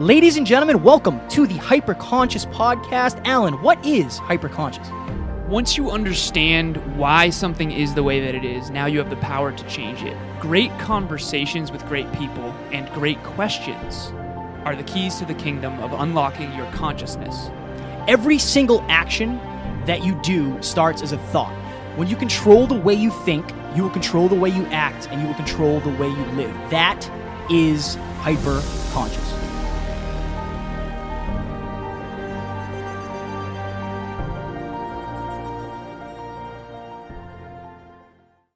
Ladies and gentlemen, welcome to the Hyperconscious Podcast. Alan, what is hyperconscious? Once you understand why something is the way that it is, now you have the power to change it. Great conversations with great people and great questions are the keys to the kingdom of unlocking your consciousness. Every single action that you do starts as a thought. When you control the way you think, you will control the way you act, and you will control the way you live. That is hyperconscious.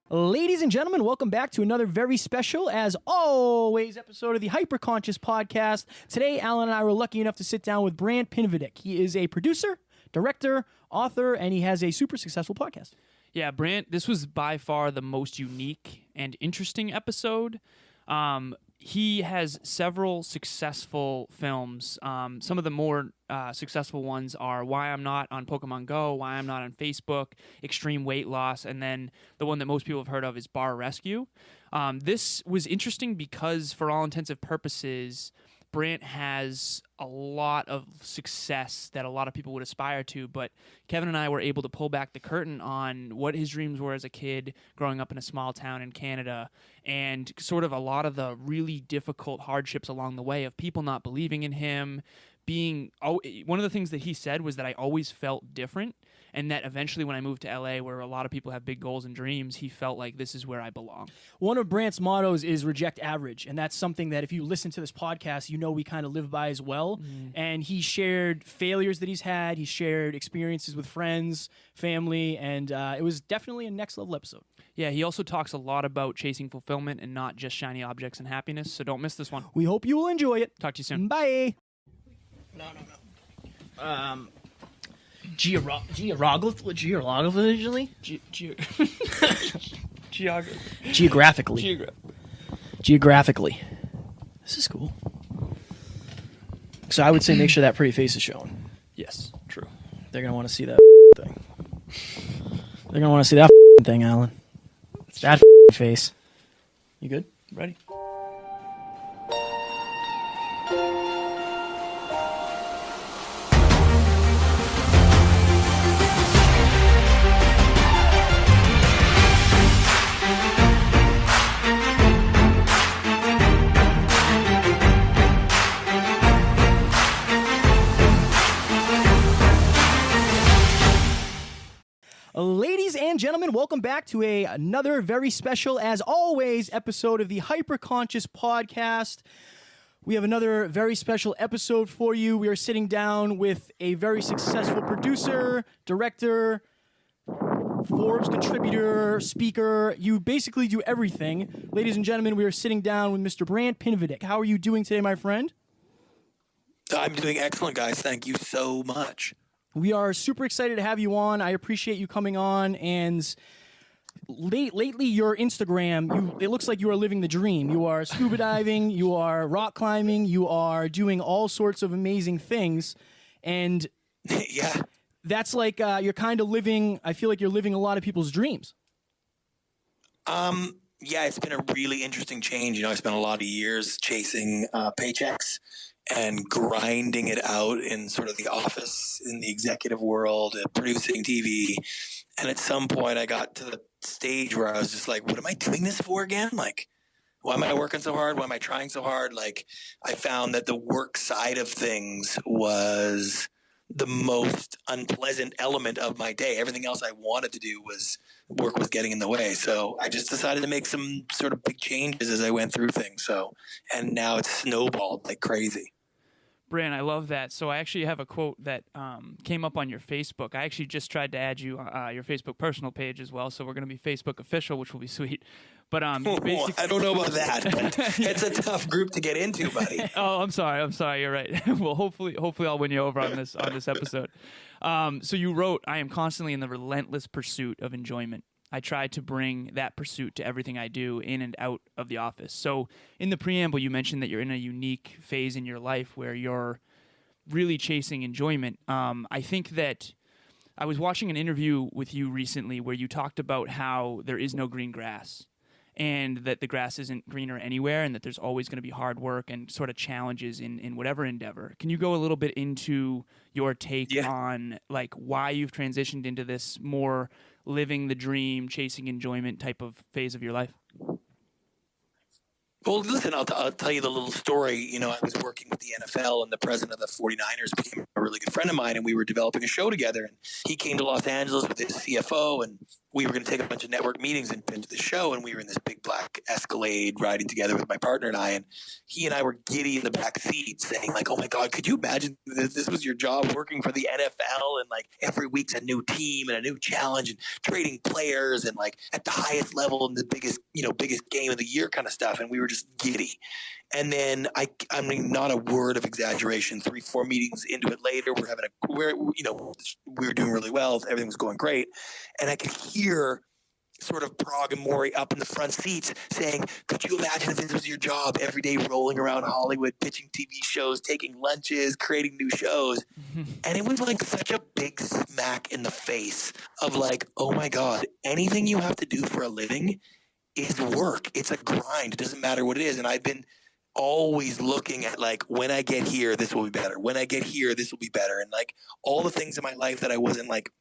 Ladies and gentlemen, welcome back to another very special, as always, episode of the Hyperconscious Podcast. Today, Alan and I were lucky enough to sit down with Brant Pinvidic. He is a producer, director, author, and he has a super successful podcast. Yeah, Brant, this was by far the most unique and interesting episode. He has several successful films. Some of the more successful ones are Why I'm Not on Pokemon Go, Why I'm Not on Facebook, Extreme Weight Loss, and then the one that most people have heard of is Bar Rescue. This was interesting because, for all intensive purposes, Brant has a lot of success that a lot of people would aspire to, but Kevin and I were able to pull back the curtain on what his dreams were as a kid growing up in a small town in Canada, and sort of a lot of the really difficult hardships along the way of people not believing in him. One of the things that he said was that I always felt different, and that eventually when I moved to LA, where a lot of people have big goals and dreams, he felt like this is where I belong. One of Brant's mottos is reject average, and that's something that if you listen to this podcast, you know we kind of live by as well. And he shared failures that he's had, he shared experiences with friends, family, and it was definitely a next-level episode. Yeah, he also talks a lot about chasing fulfillment and not just shiny objects and happiness, so don't miss this one. We hope you will enjoy it. Talk to you soon. Bye! Geographically? Geographically. This is cool. So I would say make sure that pretty face is showing. Yes, true. They're going to want to see that thing. They're going to want to see that thing, Alan. That face. You good? Ready? Ladies and gentlemen, welcome back to another very special, as always, episode of the Hyperconscious Podcast. We have another very special episode for you. We are sitting down with a very successful producer, director, Forbes contributor, speaker. You basically do everything. Ladies and gentlemen, we are sitting down with Mr. Brant Pinvidic. How are you doing today, my friend? I'm doing excellent, guys. Thank you so much. We are super excited to have you on. I appreciate you coming on. And lately, your Instagram, it looks like you are living the dream. You are scuba diving, you are rock climbing, you are doing all sorts of amazing things. And yeah, that's like you're kind of living, I feel like you're living a lot of people's dreams. Yeah, it's been a really interesting change. I spent a lot of years chasing paychecks and grinding it out in sort of the office, in the executive world, producing TV. And at some point I got to the stage where I was just like, what am I doing this for again? Like, why am I working so hard? Why am I trying so hard? Like, I found that the work side of things was the most unpleasant element of my day. Everything else I wanted to do work was getting in the way. So I just decided to make some sort of big changes as I went through things. And now it's snowballed like crazy. Brant, I love that. So I actually have a quote that came up on your Facebook. I actually just tried to add you your Facebook personal page as well, so we're going to be Facebook official, which will be sweet. But I don't know about that. But it's a tough group to get into, buddy. Oh, I'm sorry. You're right. Well, hopefully I'll win you over on this episode. So you wrote, "I am constantly in the relentless pursuit of enjoyment. I try to bring that pursuit to everything I do in and out of the office." So in the preamble, you mentioned that you're in a unique phase in your life where you're really chasing enjoyment. I think that I was watching an interview with you recently where you talked about how there is no green grass. and that the grass isn't greener anywhere, and that there's always going to be hard work and sort of challenges in whatever endeavor. Can you go a little bit into your take on like why you've transitioned into this more living the dream, chasing enjoyment type of phase of your life? Well, listen, I'll tell you the little story. You know, I was working with the NFL, and the president of the 49ers became a really good friend of mine, and we were developing a show together. And he came to Los Angeles with his CFO, and we were going to take a bunch of network meetings and been to the show. And we were in this big black Escalade riding together with my partner and I. And he and I were giddy in the back seat saying, like, oh my God, could you imagine this was your job working for the NFL? And like every week's a new team and a new challenge and trading players and like at the highest level and the biggest game of the year kind of stuff. And we were just giddy. And then I mean, not a word of exaggeration. 3-4 meetings into it later, we were doing really well. Everything was going great. And I could hear sort of Prague and Maury up in the front seats saying, could you imagine if this was your job every day rolling around Hollywood, pitching TV shows, taking lunches, creating new shows? And it was like such a big smack in the face of like, oh my God, anything you have to do for a living is work. It's a grind. It doesn't matter what it is. And I've been always looking at like, when I get here, this will be better. When I get here, this will be better. And like all the things in my life that I wasn't like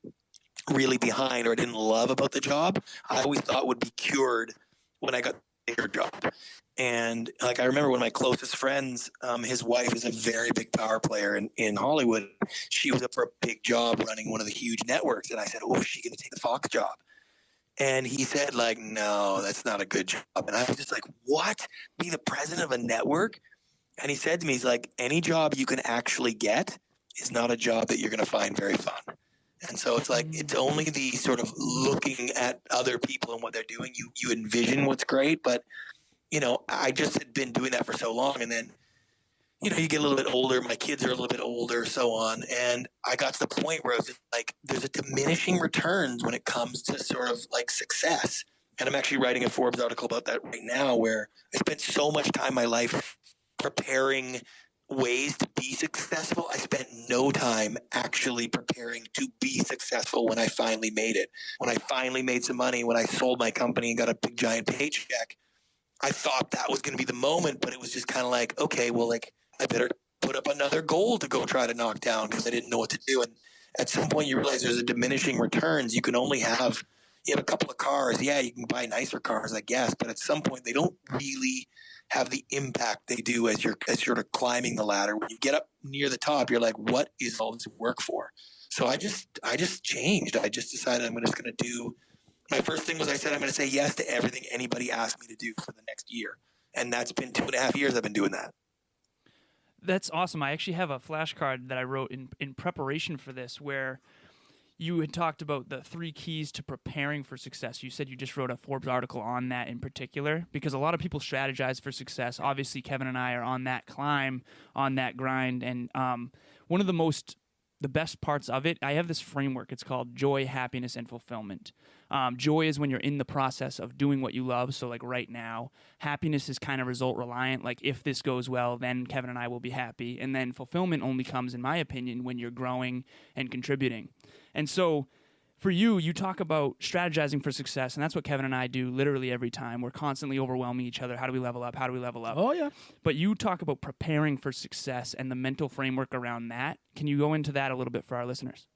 really behind or I didn't love about the job, I always thought would be cured when I got the bigger job. And like, I remember one of my closest friends, his wife is a very big power player in Hollywood. She was up for a big job running one of the huge networks. And I said, oh, is she going to take the Fox job? And he said, like, no, that's not a good job. And I was just like, what? Be the president of a network? And he said to me, he's like, any job you can actually get is not a job that you're going to find very fun. And so it's like, it's only the sort of looking at other people and what they're doing. You envision what's great. But, you know, I just had been doing that for so long. And then, you know, you get a little bit older. My kids are a little bit older, so on. And I got to the point where I was like, there's a diminishing returns when it comes to sort of like success. And I'm actually writing a Forbes article about that right now, where I spent so much time in my life preparing ways to be successful. I spent no time actually preparing to be successful when I finally made it. When I finally made some money, when I sold my company and got a big giant paycheck, I thought that was going to be the moment, but it was just kind of like, okay, well, like, I better put up another goal to go try to knock down because I didn't know what to do. And at some point you realize there's a diminishing returns. You have a couple of cars. Yeah, you can buy nicer cars, I guess. But at some point they don't really have the impact they do as you're sort of climbing the ladder. When you get up near the top, you're like, what is all this work for? So I just changed. I just decided I'm just going to do – my first thing was I said I'm going to say yes to everything anybody asks me to do for the next year. And that's been 2.5 years I've been doing that. That's awesome. I actually have a flashcard that I wrote in preparation for this where you had talked about the 3 keys to preparing for success. You said you just wrote a Forbes article on that in particular because a lot of people strategize for success. Obviously, Kevin and I are on that climb, on that grind. And one of the best parts of it, I have this framework. It's called joy, happiness, and fulfillment. Joy is when you're in the process of doing what you love. So like right now, happiness is kind of result reliant. Like if this goes well, then Kevin and I will be happy. And then fulfillment only comes, in my opinion, when you're growing and contributing. And so for you, you talk about strategizing for success, and that's what Kevin and I do literally every time. We're constantly overwhelming each other. How do we level up? How do we level up? Oh, yeah. But you talk about preparing for success and the mental framework around that. Can you go into that a little bit for our listeners?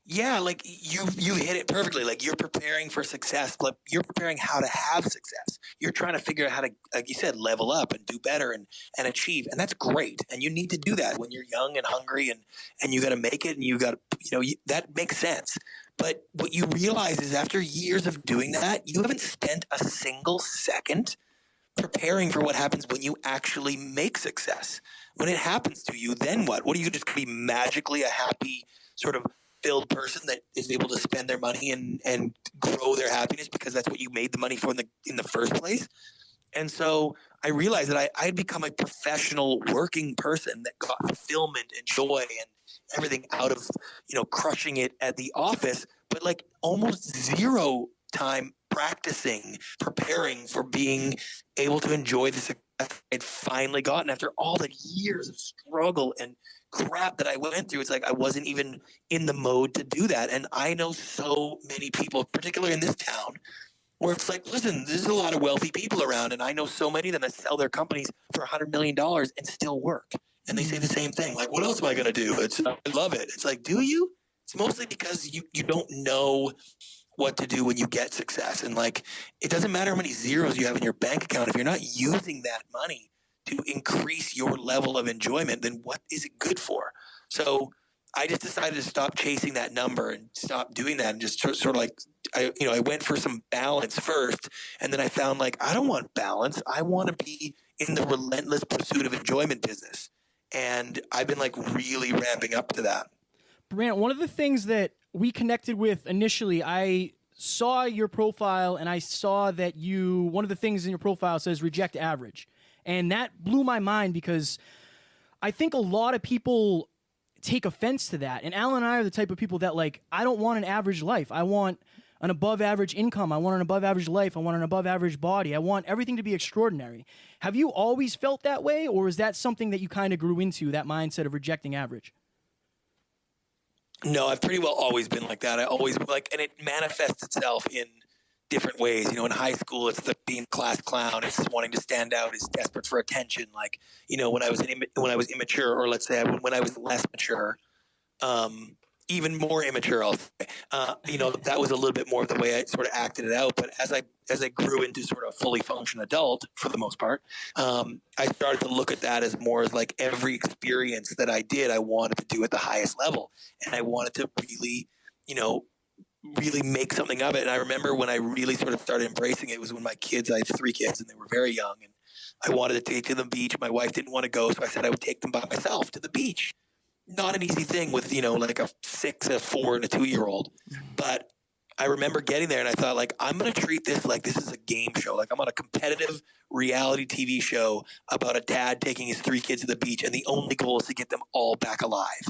Yeah, like you hit it perfectly. Like you're preparing for success, but you're preparing how to have success. You're trying to figure out how to, like you said, level up and do better and achieve. And that's great. And you need to do that when you're young and hungry and you got to make it and you got to, that makes sense. But what you realize is after years of doing that, you haven't spent a single second preparing for what happens when you actually make success. When it happens to you, then what? What are you just going to be magically a happy sort of filled person that is able to spend their money and grow their happiness because that's what you made the money for in the first place? And so I realized that I had become a professional working person that got fulfillment and joy and everything out of, crushing it at the office, but like almost zero time practicing, preparing for being able to enjoy the success I'd finally gotten after all the years of struggle and crap that I went through. It's like I wasn't even in the mode to do that. And I know so many people, particularly in this town, where it's like, listen, there's a lot of wealthy people around, and I know so many of them that sell their companies for $100 million and still work. And they say the same thing. Like, what else am I going to do? I love it. It's like, do you? It's mostly because you don't know what to do when you get success. And like, it doesn't matter how many zeros you have in your bank account. If you're not using that money to increase your level of enjoyment, then what is it good for? So I just decided to stop chasing that number and stop doing that, and just sort of like, I went for some balance first, and then I found like, I don't want balance. I want to be in the relentless pursuit of enjoyment business. And I've been like really ramping up to that. Brant, one of the things that we connected with initially, I saw your profile and I saw that one of the things in your profile says reject average. And that blew my mind because I think a lot of people take offense to that. And Alan and I are the type of people that like, I don't want an average life. I want an above average income. I want an above average life. I want an above average body. I want everything to be extraordinary. Have you always felt that way? Or is that something that you kind of grew into, that mindset of rejecting average? No, I've pretty well always been like that. I always like, and it manifests itself in different ways. You know, in high school, it's the being class clown. It's wanting to stand out. It's desperate for attention. Like, you know, when I was immature, or let's say when I was less mature, even more immature, I'll say, you know, that was a little bit more of the way I sort of acted it out. But as I grew into sort of a fully functioned adult, for the most part, I started to look at that as more as like every experience that I did, I wanted to do at the highest level, and I wanted to really, you know, really make something of it. And I remember when I really sort of started embracing it was when I had 3 kids, and they were very young, and I wanted to take to the beach. My wife didn't want to go, so I said I would take them by myself to the beach. Not an easy thing with, you know, like a 6, a 4, and a 2-year-old. But I remember getting there and I thought, like, I'm going to treat this like this is a game show. Like, I'm on a competitive reality TV show about a dad taking his 3 kids to the beach, and the only goal is to get them all back alive.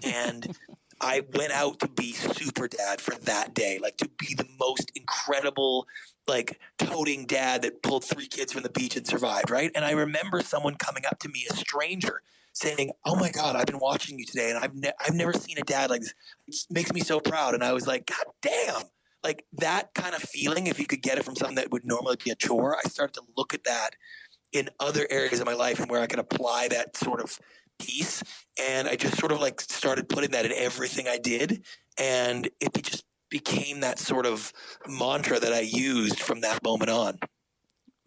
And I went out to be super dad for that day, like to be the most incredible, like toting dad that pulled 3 kids from the beach and survived, right? And I remember someone coming up to me, a stranger, saying, "Oh my God, I've been watching you today, and I've never seen a dad like this. It makes me so proud." And I was like, God damn, like that kind of feeling, if you could get it from something that would normally be a chore, I started to look at that in other areas of my life and where I could apply that sort of piece. And I just sort of like started putting that in everything I did. And it just became that sort of mantra that I used from that moment on.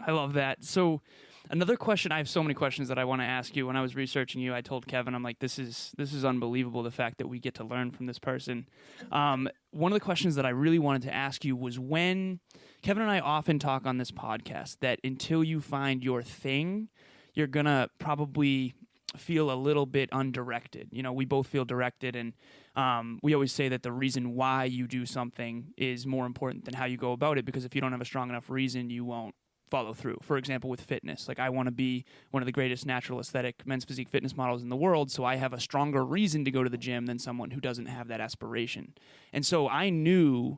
I love that. So another question, I have so many questions that I want to ask you. When I was researching you, I told Kevin, I'm like, this is unbelievable, the fact that we get to learn from this person. One of the questions that I really wanted to ask you was, when Kevin and I often talk on this podcast that until you find your thing, you're going to probably feel a little bit undirected. You know, we both feel directed, and we always say that the reason why you do something is more important than how you go about it, because if you don't have a strong enough reason, you won't follow through. For example, with fitness, like I want to be one of the greatest natural aesthetic men's physique fitness models in the world, so I have a stronger reason to go to the gym than someone who doesn't have that aspiration. And so I knew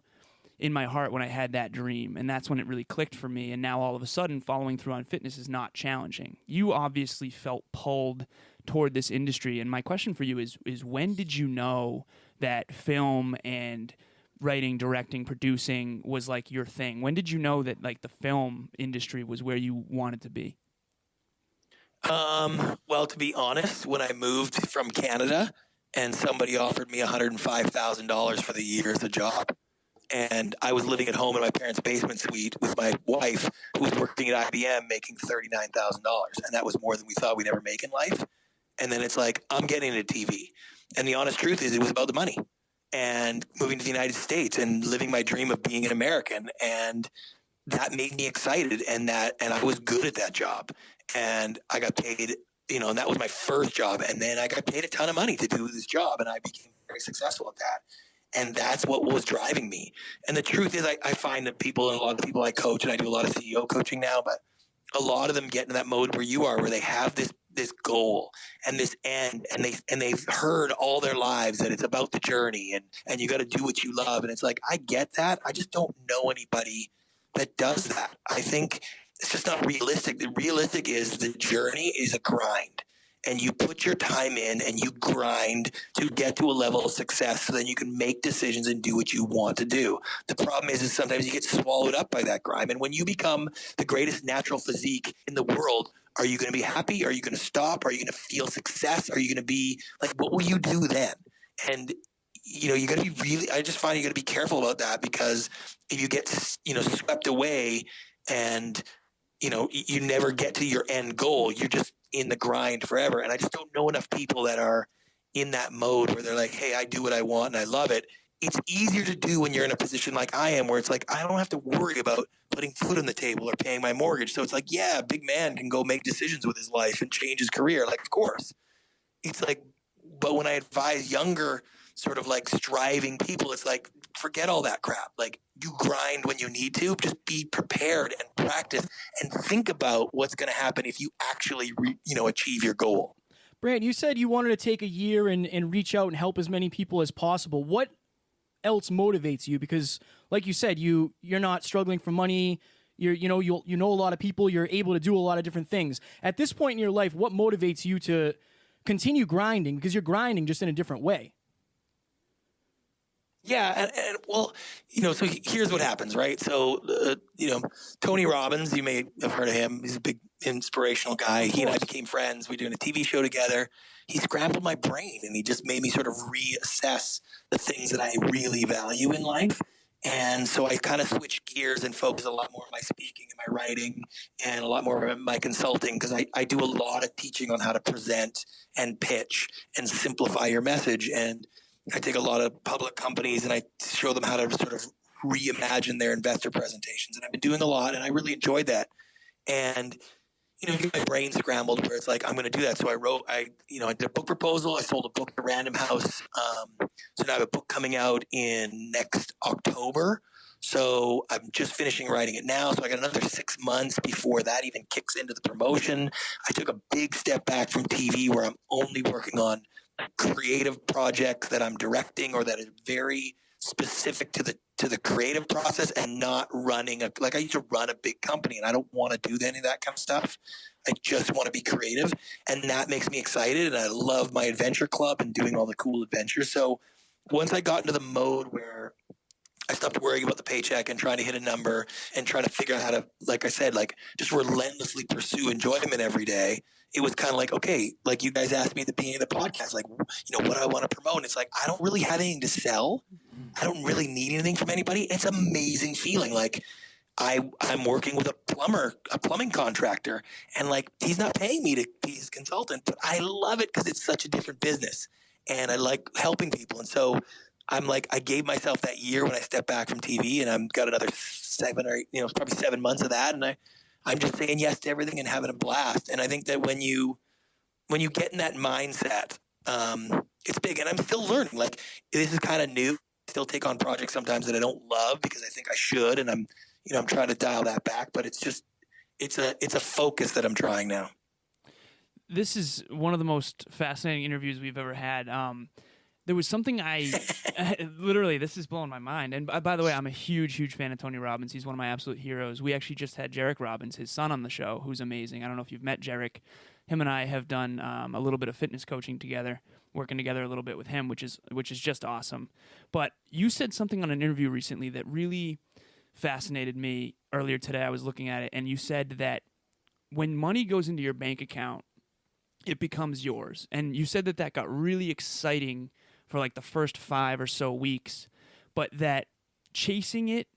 in my heart when I had that dream, and that's when it really clicked for me. And now all of a sudden, following through on fitness is not challenging. You obviously felt pulled toward this industry, and my question for you is when did you know that film and writing, directing, producing was like your thing? When did you know that like the film industry was where you wanted to be? Well, to be honest, when I moved from Canada and somebody offered me $105,000 for the year as a job, and I was living at home in my parents' basement suite with my wife, who was working at IBM, making $39,000, and that was more than we thought we'd ever make in life. And then it's like, I'm getting into TV, and the honest truth is, it was about the money. And moving to the United States and living my dream of being an American. And that made me excited, and I was good at that job. And I got paid, you know, and that was my first job. And then I got paid a ton of money to do this job, and I became very successful at that. And that's what was driving me. And the truth is, I find that people, and a lot of the people I coach, and I do a lot of CEO coaching now, but a lot of them get into that mode where you are, where they have this goal and this end, and they've heard all their lives that it's about the journey, and you got to do what you love. And it's like, I get that. I just don't know anybody that does that. I think it's just not realistic. The realistic is the journey is a grind, and you put your time in and you grind to get to a level of success so then you can make decisions and do what you want to do. The problem is sometimes you get swallowed up by that grind. And when you become the greatest natural physique in the world, are you going to be happy? Are you going to stop? Are you going to feel success? Are you going to be like, what will you do then? And you got to be I just find you got to be careful about that, because if you get, swept away and, you never get to your end goal, you're just in the grind forever. And I just don't know enough people that are in that mode where they're like, hey, I do what I want and I love it. It's easier to do when you're in a position like I am, where it's like, I don't have to worry about putting food on the table or paying my mortgage. So it's like, yeah, a big man can go make decisions with his life and change his career. Like, of course. It's like, but when I advise younger sort of like striving people, it's like, forget all that crap. Like, you grind when you need to, just be prepared and practice and think about what's going to happen if you actually, achieve your goal. Brant, you said you wanted to take a year and reach out and help as many people as possible. What else motivates you? Because like you said, you're not struggling for money. You know a lot of people. You're able to do a lot of different things. At this point in your life, what motivates you to continue grinding? Because you're grinding just in a different way. Yeah, and well, so here's what happens, right? So, Tony Robbins, you may have heard of him. He's a big inspirational guy. He and I became friends. We're doing a TV show together. He scrambled my brain, and he just made me sort of reassess the things that I really value in life. And so I kind of switched gears and focused a lot more on my speaking and my writing and a lot more on my consulting, because I do a lot of teaching on how to present and pitch and simplify your message. And I take a lot of public companies and I show them how to sort of reimagine their investor presentations. And I've been doing a lot, and I really enjoyed that. And, my brain scrambled where it's like, I'm going to do that. So I did a book proposal. I sold a book to Random House. So now I have a book coming out in next October. So I'm just finishing writing it now. So I got another 6 months before that even kicks into the promotion. I took a big step back from TV, where I'm only working on creative projects that I'm directing or that is very specific to the creative process, and not running I used to run a big company, and I don't want to do any of that kind of stuff. I just want to be creative, and that makes me excited. And I love my adventure club and doing all the cool adventures. So once I got into the mode where I stopped worrying about the paycheck and trying to hit a number and trying to figure out how to, like I said, just relentlessly pursue enjoyment every day, it was kind of like, okay, like you guys asked me at the beginning of the podcast, what I want to promote. And it's like, I don't really have anything to sell. I don't really need anything from anybody. It's an amazing feeling. Like, I'm working with a plumbing contractor, and he's not paying me to be his consultant, but I love it because it's such a different business, and I like helping people. And so I'm like, I gave myself that year when I stepped back from TV, and I've got another 7 or 8, probably 7 months of that. And I'm just saying yes to everything and having a blast. And I think that when you get in that mindset, it's big. And I'm still learning. This is kind of new. I still take on projects sometimes that I don't love because I think I should. And I'm trying to dial that back, but it's a focus that I'm trying now. This is one of the most fascinating interviews we've ever had. There was something literally, this is blowing my mind. And by the way, I'm a huge, huge fan of Tony Robbins. He's one of my absolute heroes. We actually just had Jarek Robbins, his son, on the show, who's amazing. I don't know if you've met Jarek. Him and I have done a little bit of fitness coaching together, working together a little bit with him, which is just awesome. But you said something on an interview recently that really fascinated me earlier today. I was looking at it, and you said that when money goes into your bank account, it becomes yours. And you said that got really exciting for the first 5 or so weeks, but that chasing it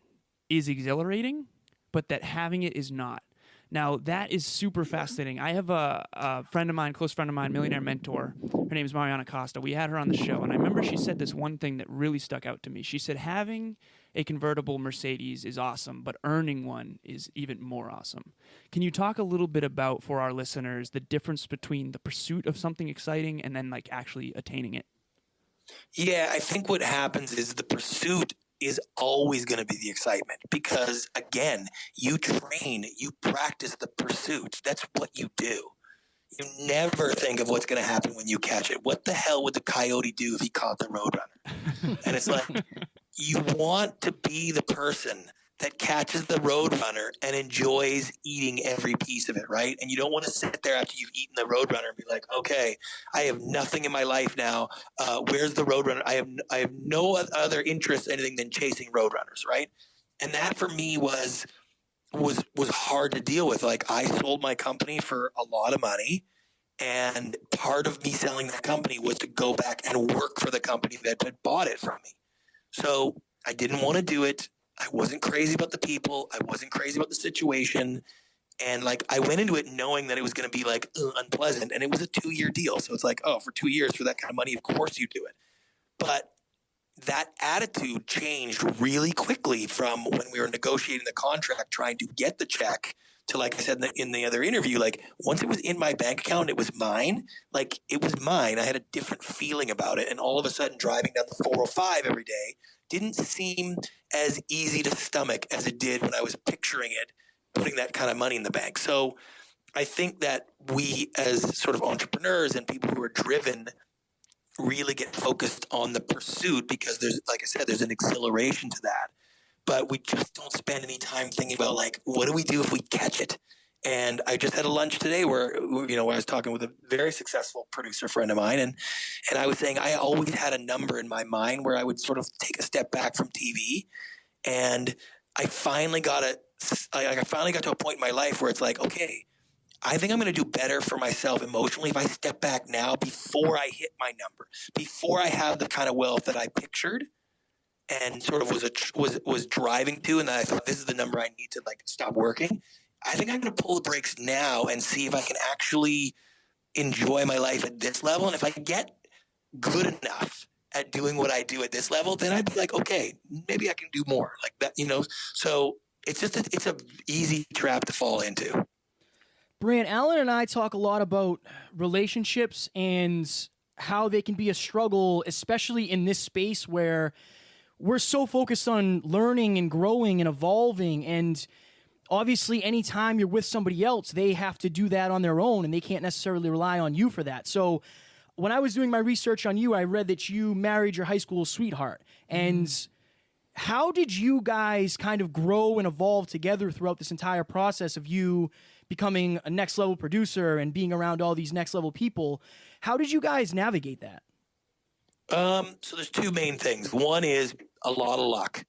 is exhilarating, but that having it is not. Now, that is super fascinating. I have a friend of mine, close friend of mine, millionaire mentor. Her name is Mariana Costa. We had her on the show, and I remember she said this one thing that really stuck out to me. She said, having a convertible Mercedes is awesome, but earning one is even more awesome. Can you talk a little bit about, for our listeners, the difference between the pursuit of something exciting and then actually attaining it? Yeah, I think what happens is the pursuit is always going to be the excitement, because again, you train, you practice the pursuit. That's what you do. You never think of what's going to happen when you catch it. What the hell would the coyote do if he caught the roadrunner? And it's like, you want to be the person that catches the Roadrunner and enjoys eating every piece of it, right? And you don't want to sit there after you've eaten the Roadrunner and be like, okay, I have nothing in my life now. Where's the Roadrunner? I have no other interest in anything than chasing Roadrunners, right? And that for me was hard to deal with. Like, I sold my company for a lot of money, and part of me selling that company was to go back and work for the company that had bought it from me. So I didn't want to do it. I wasn't crazy about the people. I wasn't crazy about the situation. And like, I went into it knowing that it was going to be like unpleasant, and it was a 2-year deal. So it's like, oh, for 2 years for that kind of money, of course you do it. But that attitude changed really quickly from when we were negotiating the contract, trying to get the check, to, like I said in the other interview, like, once it was in my bank account, it was mine. Like, it was mine. I had a different feeling about it. And all of a sudden, driving down the 405 every day didn't seem as easy to stomach as it did when I was picturing it, putting that kind of money in the bank. So I think that we, as sort of entrepreneurs and people who are driven, really get focused on the pursuit, because there's, like I said, there's an exhilaration to that. But we just don't spend any time thinking about, like, what do we do if we catch it? And I just had a lunch today where I was talking with a very successful producer friend of mine, and I was saying I always had a number in my mind where I would sort of take a step back from TV, and I finally got to a point in my life where it's like, okay, I think I'm going to do better for myself emotionally if I step back now before I hit my number, before I have the kind of wealth that I pictured and sort of was driving to, and then I thought, this is the number I need to, like, stop working. I think I'm going to pull the brakes now and see if I can actually enjoy my life at this level. And if I get good enough at doing what I do at this level, then I'd be like, okay, maybe I can do more like that, So it's just it's a easy trap to fall into. Brant, Alan and I talk a lot about relationships and how they can be a struggle, especially in this space where we're so focused on learning and growing and evolving. And obviously, anytime you're with somebody else, they have to do that on their own, and they can't necessarily rely on you for that. So when I was doing my research on you, I read that you married your high school sweetheart. And how did you guys kind of grow and evolve together throughout this entire process of you becoming a next level producer and being around all these next level people? How did you guys navigate that? So there's two main things. One is a lot of luck.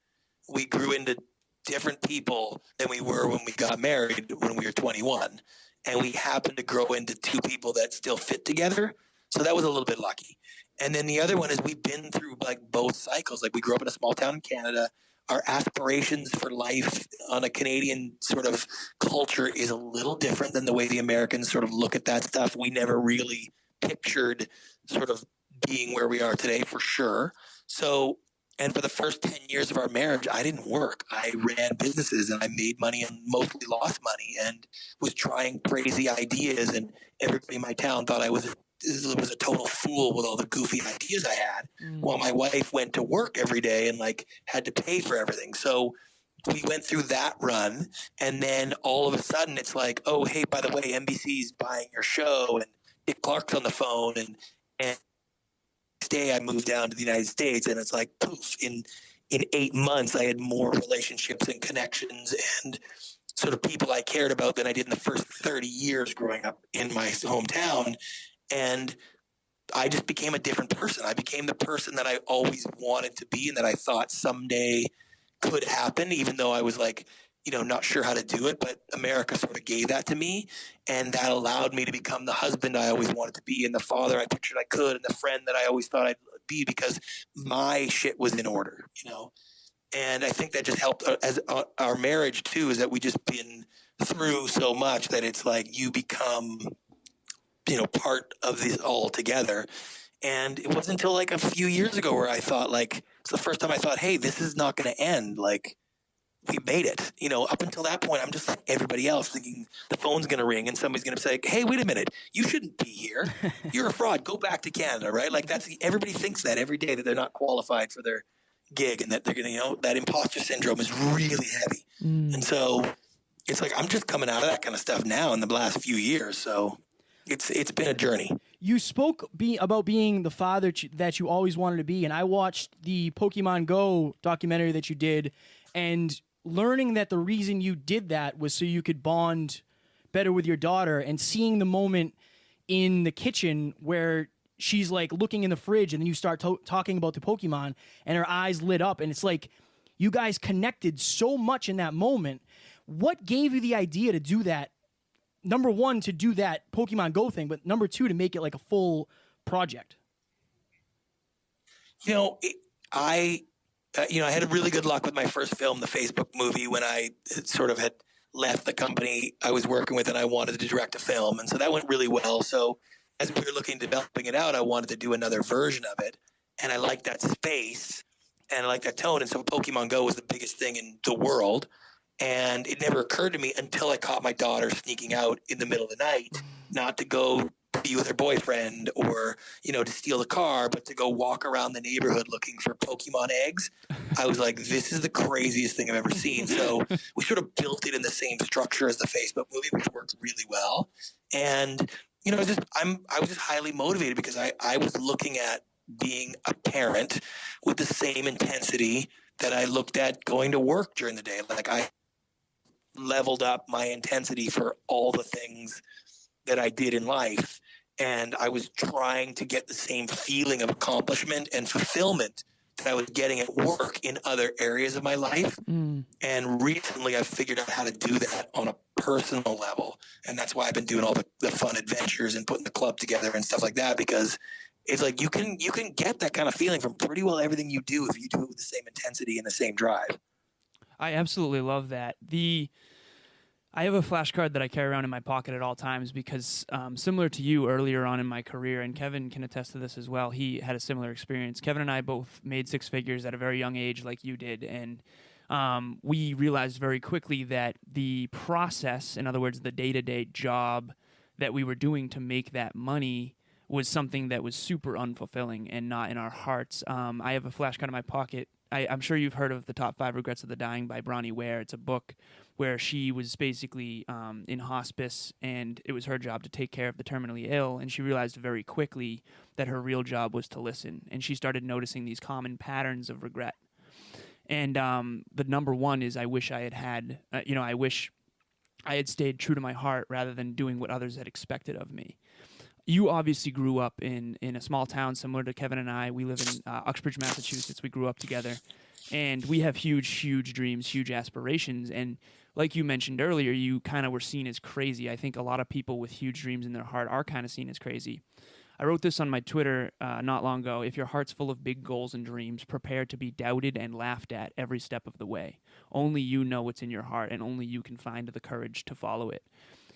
We grew into different people than we were when we got married when we were 21. And we happened to grow into two people that still fit together. So that was a little bit lucky. And then the other one is we've been through, like, both cycles. Like, we grew up in a small town in Canada. Our aspirations for life on a Canadian sort of culture is a little different than the way the Americans sort of look at that stuff. We never really pictured sort of being where we are today, for sure. So, and for the first 10 years of our marriage, I didn't work. I ran businesses and I made money and mostly lost money and was trying crazy ideas. And everybody in my town thought I was a total fool with all the goofy ideas I had, while my wife went to work every day and, like, had to pay for everything. So we went through that run, and then all of a sudden it's like, oh, hey, by the way, NBC's buying your show, and Dick Clark's on the phone, and next day I moved down to the United States, and it's like, poof, in 8 months I had more relationships and connections and sort of people I cared about than I did in the first 30 years growing up in my hometown. And I just became a different person. I became the person that I always wanted to be and that I thought someday could happen, even though I was, like, not sure how to do it. But America sort of gave that to me, and that allowed me to become the husband I always wanted to be, and the father I pictured I could, and the friend that I always thought I'd be, because my shit was in order, And I think that just helped as our marriage too, is that we just been through so much that it's like you become part of this all together. And it wasn't until, like, a few years ago where I thought, like, it's the first time I thought, hey, this is not going to end. Like, we made it. Up until that point, I'm just like everybody else, thinking the phone's going to ring and somebody's going to say, hey, wait a minute, you shouldn't be here. You're a fraud. Go back to Canada, right? Like, everybody thinks that every day, that they're not qualified for their gig, and that they're going to, that imposter syndrome is really heavy. And so it's like, I'm just coming out of that kind of stuff now in the last few years. So it's been a journey. You spoke about being the father that you always wanted to be, and I watched the Pokemon Go documentary that you did, and learning that the reason you did that was so you could bond better with your daughter, and seeing the moment in the kitchen where she's like looking in the fridge and then you start talking about the Pokemon and her eyes lit up, and it's like you guys connected so much in that moment. What gave you the idea to do that? Number one, to do that Pokemon Go thing, but number two, to make it like a full project. I had really good luck with my first film, the Facebook movie, when I sort of had left the company I was working with and I wanted to direct a film. And so that went really well. So as we were looking at developing it out, I wanted to do another version of it. And I liked that space and I liked that tone. And so Pokemon Go was the biggest thing in the world. And it never occurred to me until I caught my daughter sneaking out in the middle of the night, not to go be with her boyfriend or, to steal the car, but to go walk around the neighborhood looking for Pokemon eggs. I was like, this is the craziest thing I've ever seen. So we sort of built it in the same structure as the Facebook movie, which worked really well. And, I was just highly motivated because I was looking at being a parent with the same intensity that I looked at going to work during the day. Like I leveled up my intensity for all the things that I did in life. And I was trying to get the same feeling of accomplishment and fulfillment that I was getting at work in other areas of my life. And recently I figured out how to do that on a personal level. And that's why I've been doing all the fun adventures and putting the club together and stuff like that, because it's like you can get that kind of feeling from pretty well everything you do if you do it with the same intensity and the same drive. I absolutely love that. I have a flashcard that I carry around in my pocket at all times because similar to you earlier on in my career, and Kevin can attest to this as well, he had a similar experience. Kevin and I both made six figures at a very young age like you did, and we realized very quickly that the process, in other words, the day-to-day job that we were doing to make that money was something that was super unfulfilling and not in our hearts. I have a flashcard in my pocket. I'm sure you've heard of The Top 5 Regrets of the Dying by Bronnie Ware. It's a book where she was basically in hospice, and it was her job to take care of the terminally ill, and she realized very quickly that her real job was to listen, and she started noticing these common patterns of regret. And the number one is I wish I had I wish I had stayed true to my heart rather than doing what others had expected of me. You obviously grew up in a small town similar to Kevin and I. We live in Uxbridge, Massachusetts. We grew up together. And we have huge, huge dreams, huge aspirations. And like you mentioned earlier, you kind of were seen as crazy. I think a lot of people with huge dreams in their heart are kind of seen as crazy. I wrote this on my Twitter not long ago. If your heart's full of big goals and dreams, prepare to be doubted and laughed at every step of the way. Only you know what's in your heart, and only you can find the courage to follow it.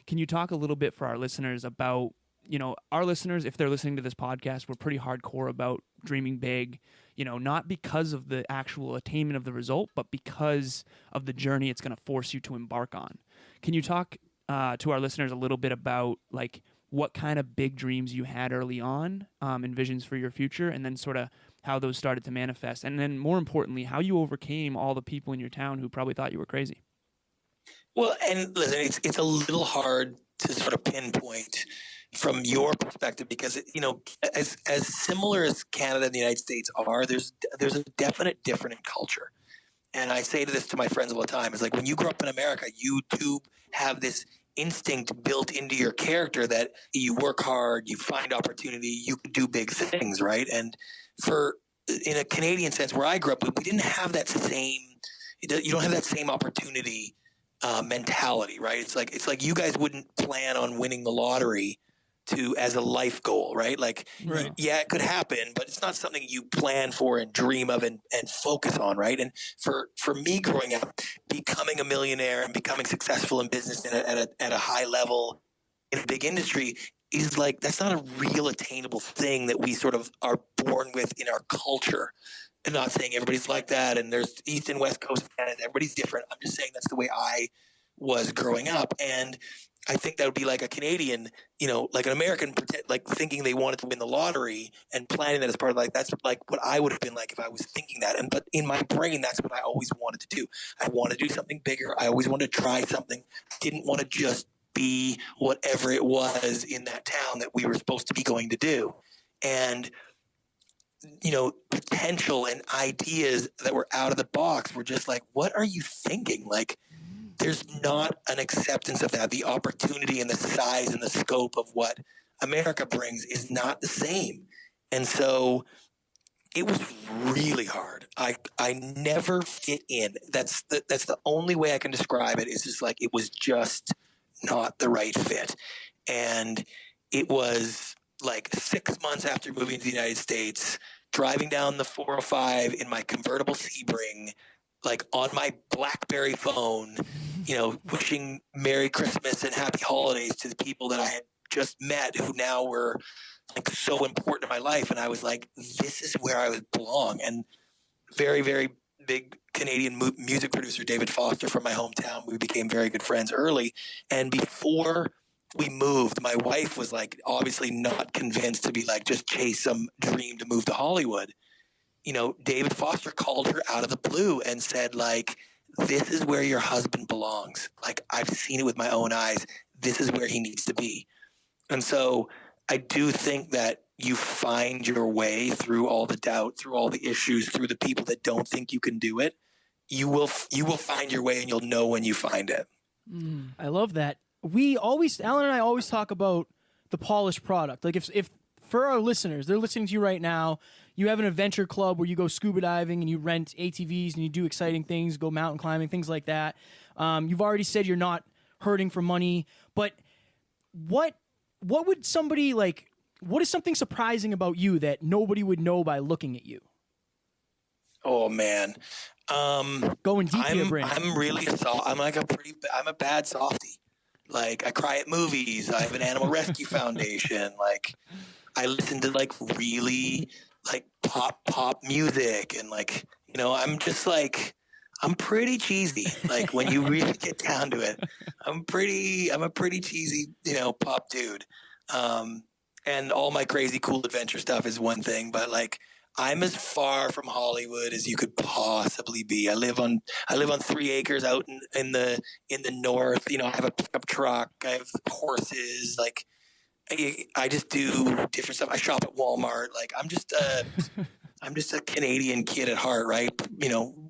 Can you talk a little bit for our listeners about, our listeners, if they're listening to this podcast, we're pretty hardcore about dreaming big, not because of the actual attainment of the result, but because of the journey it's going to force you to embark on. Can you talk to our listeners a little bit about, like, what kind of big dreams you had early on and visions for your future, and then sort of how those started to manifest? And then more importantly, how you overcame all the people in your town who probably thought you were crazy. Well, and listen, it's a little hard to sort of pinpoint from your perspective because, as similar as Canada and the United States are, there's a definite difference in culture. And I say this to my friends all the time. It's like when you grow up in America, you too have this instinct built into your character that you work hard, you find opportunity, you can do big things, right? And in a Canadian sense, where I grew up, we didn't have that same. You don't have that same opportunity mentality, right? It's like you guys wouldn't plan on winning the lottery as a life goal, right? Like, right. Yeah, it could happen, but it's not something you plan for and dream of and focus on, right? And for me growing up, becoming a millionaire and becoming successful in business at a high level in a big industry is like, that's not a real attainable thing that we sort of are born with in our culture. I'm not saying everybody's like that, and there's East and West Coast of Canada, everybody's different. I'm just saying that's the way I was growing up. And I think that would be like a Canadian, like an American, like thinking they wanted to win the lottery and planning that as part of that's like what I would have been like if I was thinking that. But in my brain, that's what I always wanted to do. I wanted to do something bigger. I always wanted to try something. Didn't want to just be whatever it was in that town that we were supposed to be going to do. And potential and ideas that were out of the box were just like, what are you thinking? Like, there's not an acceptance of that. The opportunity and the size and the scope of what America brings is not the same. And so it was really hard. I never fit in. That's the only way I can describe it. Is just like it was just not the right fit. And it was like 6 months after moving to the United States, driving down the 405 in my convertible Sebring, like on my BlackBerry phone, wishing Merry Christmas and Happy Holidays to the people that I had just met who now were like so important in my life. And I was like, this is where I would belong. And very, very big Canadian music producer, David Foster from my hometown, we became very good friends early. And before we moved, my wife was like, obviously not convinced to be like, just chase some dream to move to Hollywood. David Foster called her out of the blue and said, like, this is where your husband belongs. Like, I've seen it with my own eyes. This is where he needs to be. And so I do think that you find your way through all the doubt, through all the issues, through the people that don't think you can do it. You will find your way, and you'll know when you find it. I love that. Alan and I always talk about the polished product. Like if for our listeners, they're listening to you right now, you have an adventure club where you go scuba diving and you rent ATVs and you do exciting things, go mountain climbing, things like that. You've already said you're not hurting for money, but what would somebody like? What is something surprising about you that nobody would know by looking at you? Oh man, going deep here, Brant. I'm really I'm a bad softie. Like, I cry at movies. I have an animal rescue foundation. Like, I listen to like really like pop music, and like, I'm just like, I'm pretty cheesy. Like, when you really get down to it, I'm a pretty cheesy, pop dude. And all my crazy cool adventure stuff is one thing, but like, I'm as far from Hollywood as you could possibly be. I live on 3 acres out in the north. I have a pickup truck. I have horses. Like, I just do different stuff. I shop at Walmart. Like, I'm just a Canadian kid at heart, right?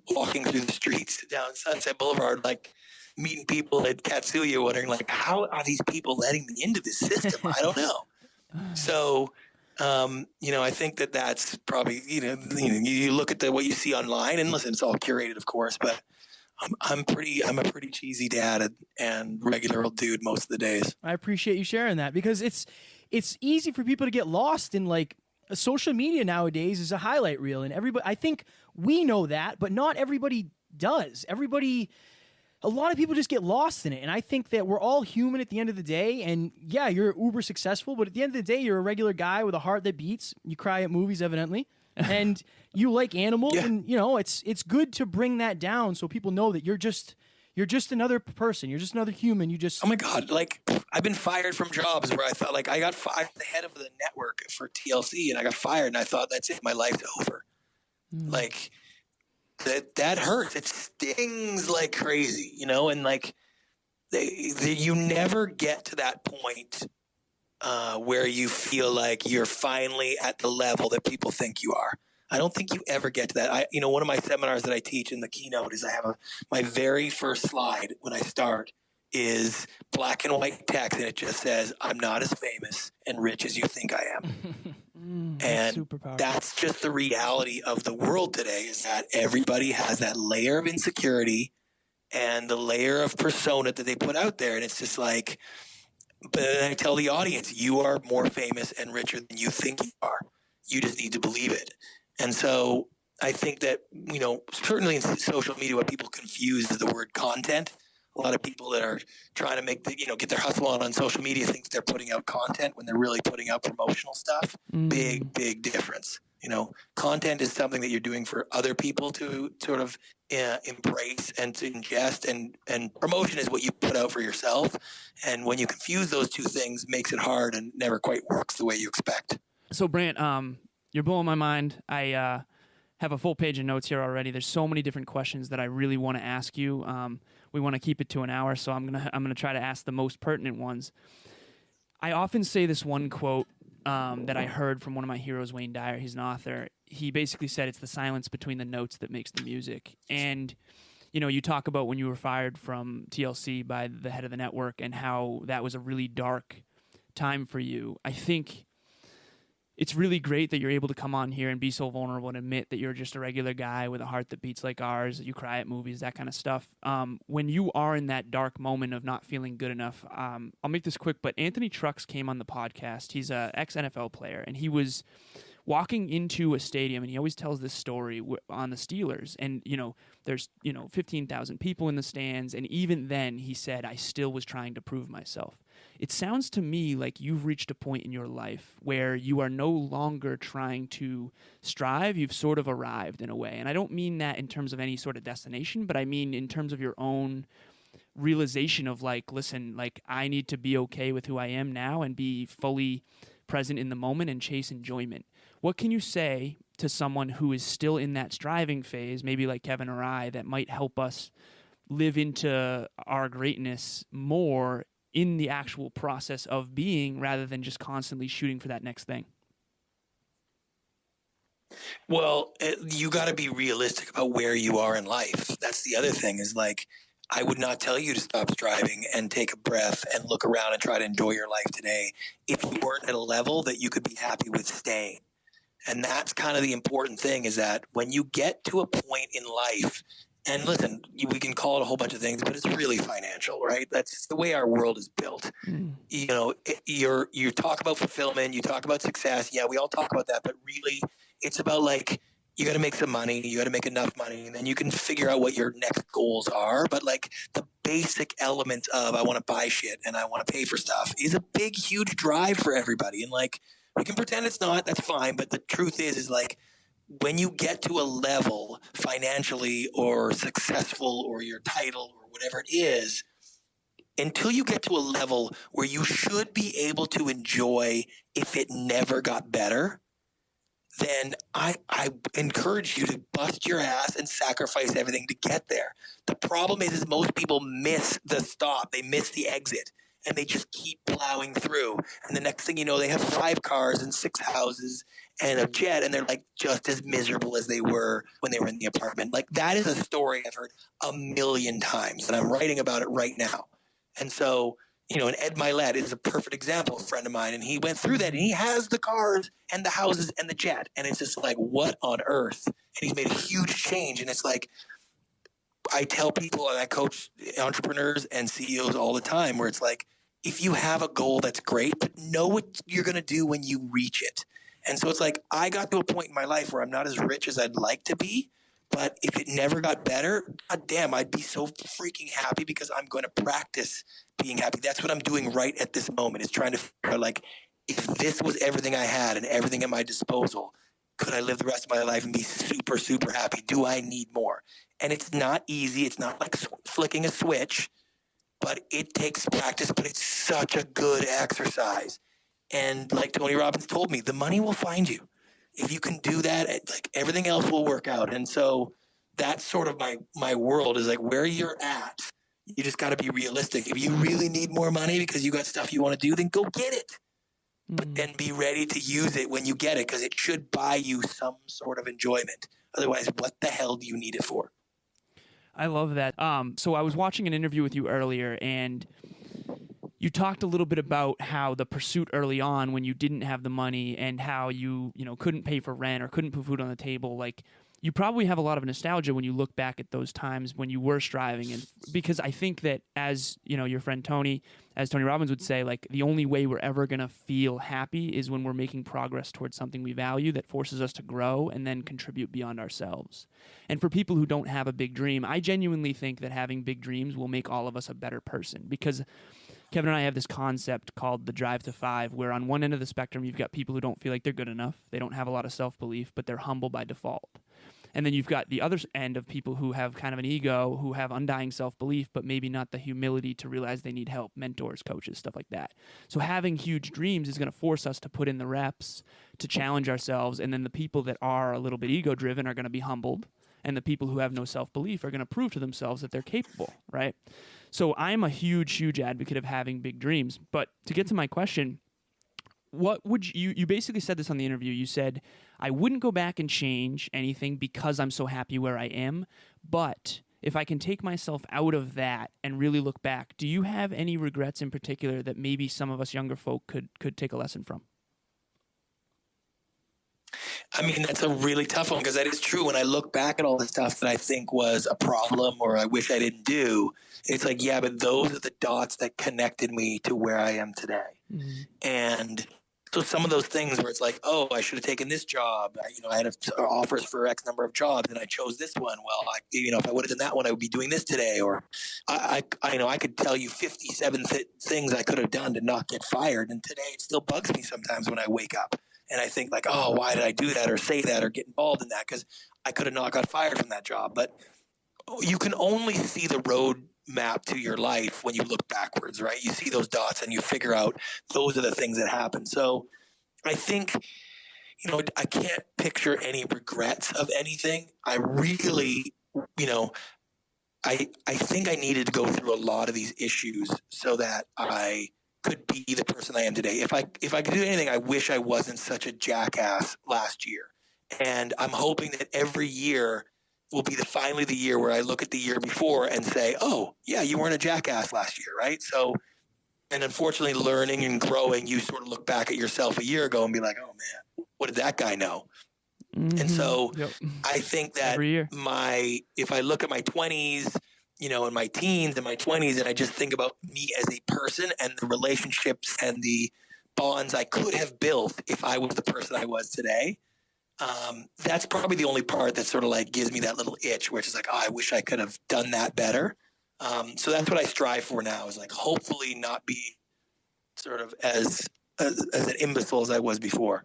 Walking through the streets down Sunset Boulevard, like meeting people at Katsuya, wondering like, how are these people letting me into this system? I don't know. So, I think that's probably, you look at what you see online, and listen, it's all curated, of course, but I'm a pretty cheesy dad and regular old dude most of the days. I appreciate you sharing that, because it's easy for people to get lost in like social media nowadays is a highlight reel, and everybody, I think we know that, but not everybody does. A lot of people just get lost in it, and I think that we're all human at the end of the day, and yeah, you're uber successful, but at the end of the day, you're a regular guy with a heart that beats. You cry at movies, evidently, and you like animals, yeah. And it's good to bring that down so people know that you're just another person. You're just another human. Oh my God, like, I've been fired from jobs where I thought, like, I got fired, the head of the network for TLC, and I got fired, and I thought, that's it, my life's over. Like, that hurts. It stings like crazy, and like you never get to that point where you feel like you're finally at the level that people think you are. I don't think you ever get to that. One of my seminars that I teach in the keynote is I have my very first slide when I start is black and white text, and it just says, I'm not as famous and rich as you think I am. And that's just the reality of the world today, is that everybody has that layer of insecurity and the layer of persona that they put out there. And it's just like, but then I tell the audience, you are more famous and richer than you think you are. You just need to believe it. And so I think that, certainly in social media, what people confuse is the word content. A lot of people that are trying to make get their hustle on social media think they're putting out content when they're really putting out promotional stuff. Big difference. Content is something that you're doing for other people to sort of embrace and to ingest, and promotion is what you put out for yourself. And when you confuse those two things, makes it hard and never quite works the way you expect. So Brant, you're blowing my mind. I have a full page of notes here already. There's so many different questions that I really want to ask you. We want to keep it to an hour, so I'm gonna try to ask the most pertinent ones. I often say this one quote that I heard from one of my heroes, Wayne Dyer. He's an author. He basically said it's the silence between the notes that makes the music. And you talk about when you were fired from TLC by the head of the network and how that was a really dark time for you. I think it's really great that you're able to come on here and be so vulnerable and admit that you're just a regular guy with a heart that beats like ours, that you cry at movies, that kind of stuff. When you are in that dark moment of not feeling good enough, I'll make this quick, but Anthony Trucks came on the podcast. He's an ex-NFL player, and he was walking into a stadium, and he always tells this story on the Steelers, and there's 15,000 people in the stands, and even then he said, I still was trying to prove myself. It sounds to me like you've reached a point in your life where you are no longer trying to strive. You've sort of arrived in a way. And I don't mean that in terms of any sort of destination, but I mean in terms of your own realization of listen, I need to be okay with who I am now and be fully present in the moment and chase enjoyment. What can you say to someone who is still in that striving phase, maybe like Kevin or I, that might help us live into our greatness more in the actual process of being, rather than just constantly shooting for that next thing? Well, you got to be realistic about where you are in life. That's the other thing is I would not tell you to stop striving and take a breath and look around and try to enjoy your life today if you weren't at a level that you could be happy with staying. And that's kind of the important thing, is that when you get to a point in life, and listen, we can call it a whole bunch of things, but it's really financial, right? That's the way our world is built. You talk about fulfillment, you talk about success. Yeah, we all talk about that, but really it's about you got to make some money, you got to make enough money, and then you can figure out what your next goals are. But the basic element of I want to buy shit and I want to pay for stuff is a big, huge drive for everybody. And we can pretend it's not, that's fine. But the truth is when you get to a level financially or successful or your title or whatever it is, until you get to a level where you should be able to enjoy if it never got better, then I encourage you to bust your ass and sacrifice everything to get there. The problem is most people miss the stop. They miss the exit. And they just keep plowing through. And the next thing you know, they have 5 cars and 6 houses and a jet, and they're just as miserable as they were when they were in the apartment. That is a story I've heard a million times, and I'm writing about it right now. And so, and Ed Milet is a perfect example, a friend of mine, and he went through that, and he has the cars and the houses and the jet. And it's just what on earth? And he's made a huge change. And it's I tell people, and I coach entrepreneurs and CEOs all the time, where it's if you have a goal, that's great, but know what you're going to do when you reach it. And so it's I got to a point in my life where I'm not as rich as I'd like to be, but if it never got better, God damn, I'd be so freaking happy because I'm going to practice being happy. That's what I'm doing right at this moment, is trying to figure out if this was everything I had and everything at my disposal, could I live the rest of my life and be super, super happy? Do I need more? And it's not easy. It's not like flicking a switch, but it takes practice, but it's such a good exercise. And like Tony Robbins told me, the money will find you. If you can do that, everything else will work out. And so that's sort of my world, is where you're at. You just got to be realistic. If you really need more money because you got stuff you want to do, then go get it. But then be ready to use it when you get it, because it should buy you some sort of enjoyment. Otherwise, what the hell do you need it for? I love that. So I was watching an interview with you earlier, and you talked a little bit about how the pursuit early on, when you didn't have the money and how you couldn't pay for rent or couldn't put food on the table, you probably have a lot of nostalgia when you look back at those times when you were striving. And because I think that, as your friend Tony, as Tony Robbins would say, the only way we're ever going to feel happy is when we're making progress towards something we value that forces us to grow and then contribute beyond ourselves. And for people who don't have a big dream, I genuinely think that having big dreams will make all of us a better person, because Kevin and I have this concept called the Drive to 5, where on one end of the spectrum, you've got people who don't feel like they're good enough. They don't have a lot of self-belief, but they're humble by default. And then you've got the other end of people who have kind of an ego, who have undying self-belief, but maybe not the humility to realize they need help, mentors, coaches, stuff like that. So having huge dreams is going to force us to put in the reps, to challenge ourselves. And then the people that are a little bit ego-driven are going to be humbled. And the people who have no self-belief are going to prove to themselves that they're capable, right? So I'm a huge, huge advocate of having big dreams. But to get to my question, what would you basically said this on the interview. You said, I wouldn't go back and change anything because I'm so happy where I am. But if I can take myself out of that and really look back, do you have any regrets in particular that maybe some of us younger folk could take a lesson from? I mean, that's a really tough one because that is true. When I look back at all the stuff that I think was a problem or I wish I didn't do, it's like, yeah, but those are the dots that connected me to where I am today. Mm-hmm. And so some of those things where it's like, oh, I should have taken this job. I had offers for X number of jobs and I chose this one. Well, if I would have done that one, I would be doing this today. Or I could tell you 57 things I could have done to not get fired. And today it still bugs me sometimes when I wake up and I think like, oh, why did I do that or say that or get involved in that? Because I could have not got fired from that job. But you can only see the road map to your life when you look backwards, right? You see those dots and you figure out those are the things that happen. So I think, I can't picture any regrets of anything. I really, I think I needed to go through a lot of these issues so that I could be the person I am today. If I could do anything, I wish I wasn't such a jackass last year. And I'm hoping that every year will be finally the year where I look at the year before and say, oh, yeah, you weren't a jackass last year, right? So, and unfortunately, learning and growing, you sort of look back at yourself a year ago and be like, oh, man, what did that guy know? Mm-hmm. And so yep. I think that if I look at my 20s, and my teens and my 20s, and I just think about me as a person and the relationships and the bonds I could have built if I was the person I was today, that's probably the only part that sort of like gives me that little itch, which is like, oh, I wish I could have done that better. So that's what I strive for now, is like hopefully not be sort of as an imbecile as I was before.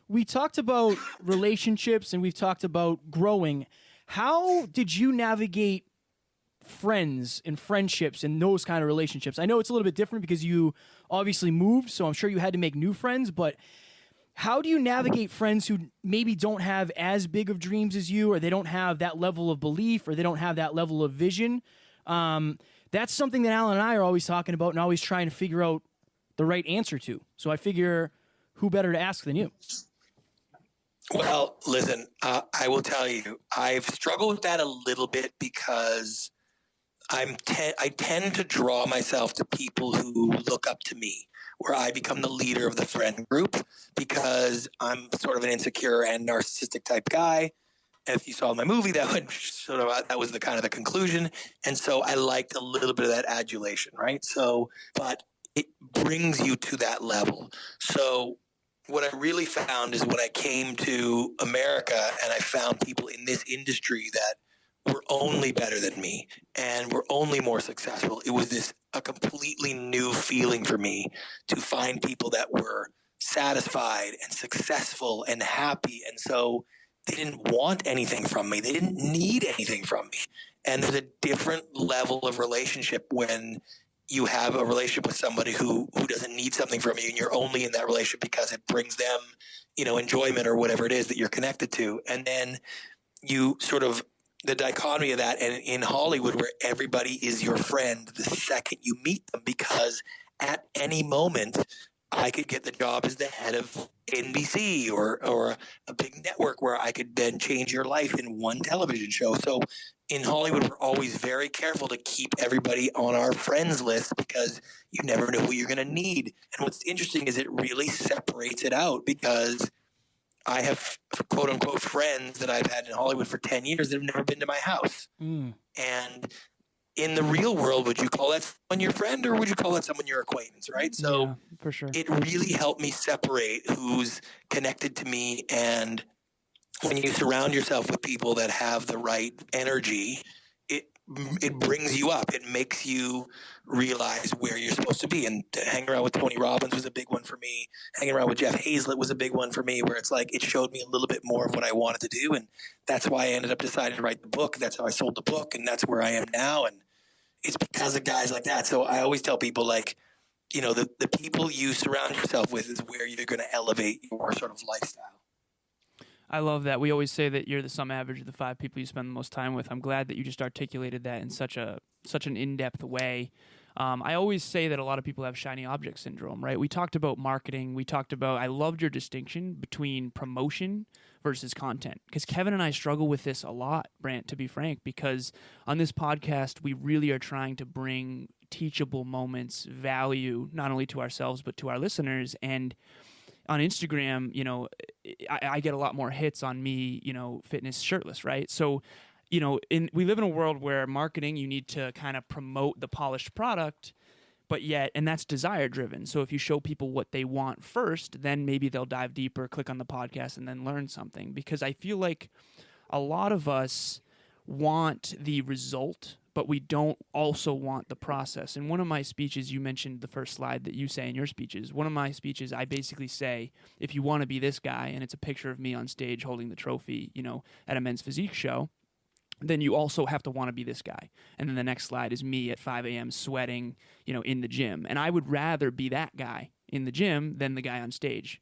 We talked about relationships and we've talked about growing. How did you navigate friends and friendships and those kind of relationships? I know it's a little bit different because you obviously moved, so I'm sure you had to make new friends, but how do you navigate friends who maybe don't have as big of dreams as you, or they don't have that level of belief, or they don't have that level of vision? That's something that Alan and I are always talking about and always trying to figure out the right answer to. So I figure, who better to ask than you? Well, listen, I will tell you, I've struggled with that a little bit because I tend to draw myself to people who look up to me, where I become the leader of the friend group because I'm sort of an insecure and narcissistic type guy. If you saw my movie, that was the kind of the conclusion. And so I liked a little bit of that adulation, right? So, but it brings you to that level. So what I really found is when I came to America and I found people in this industry that were only better than me and were only more successful, it was a completely new feeling for me to find people that were satisfied and successful and happy. And so they didn't want anything from me. They didn't need anything from me. And there's a different level of relationship when you have a relationship with somebody who doesn't need something from you and you're only in that relationship because it brings them, enjoyment or whatever it is that you're connected to. And then you sort of, the dichotomy of that, and in Hollywood where everybody is your friend the second you meet them, because at any moment I could get the job as the head of NBC or a big network where I could then change your life in one television show. So in Hollywood, we're always very careful to keep everybody on our friends list because you never know who you're going to need. And what's interesting is it really separates it out, because I have quote unquote friends that I've had in Hollywood for 10 years that have never been to my house. Mm. And in the real world, would you call that someone your friend or would you call that someone your acquaintance, right? So yeah, for sure. It really helped me separate who's connected to me. And when you surround yourself with people that have the right energy, it brings you up. It makes you realize where you're supposed to be. And hanging around with Tony Robbins was a big one for me. Hanging around with Jeff Hazlett was a big one for me, where it's like it showed me a little bit more of what I wanted to do. And that's why I ended up deciding to write the book. That's how I sold the book. And that's where I am now. And it's because of guys like that. So I always tell people, like, the people you surround yourself with is where you're going to elevate your sort of lifestyle. I love that. We always say that you're the sum average of the 5 people you spend the most time with. I'm glad that you just articulated that in such an in-depth way. I always say that a lot of people have shiny object syndrome, right? We talked about marketing. I loved your distinction between promotion versus content, because Kevin and I struggle with this a lot, Brant, to be frank, because on this podcast, we really are trying to bring teachable moments, value, not only to ourselves, but to our listeners. And on Instagram, I get a lot more hits on me, fitness shirtless, right? So, we live in a world where marketing, you need to kind of promote the polished product, and that's desire driven. So if you show people what they want first, then maybe they'll dive deeper, click on the podcast, and then learn something. Because I feel like a lot of us want the result, but we don't also want the process. In one of my speeches, you mentioned the first slide that you say in your speeches. One of my speeches, I basically say, if you want to be this guy, and it's a picture of me on stage holding the trophy, at a men's physique show, then you also have to want to be this guy. And then the next slide is me at 5 a.m. sweating, in the gym. And I would rather be that guy in the gym than the guy on stage.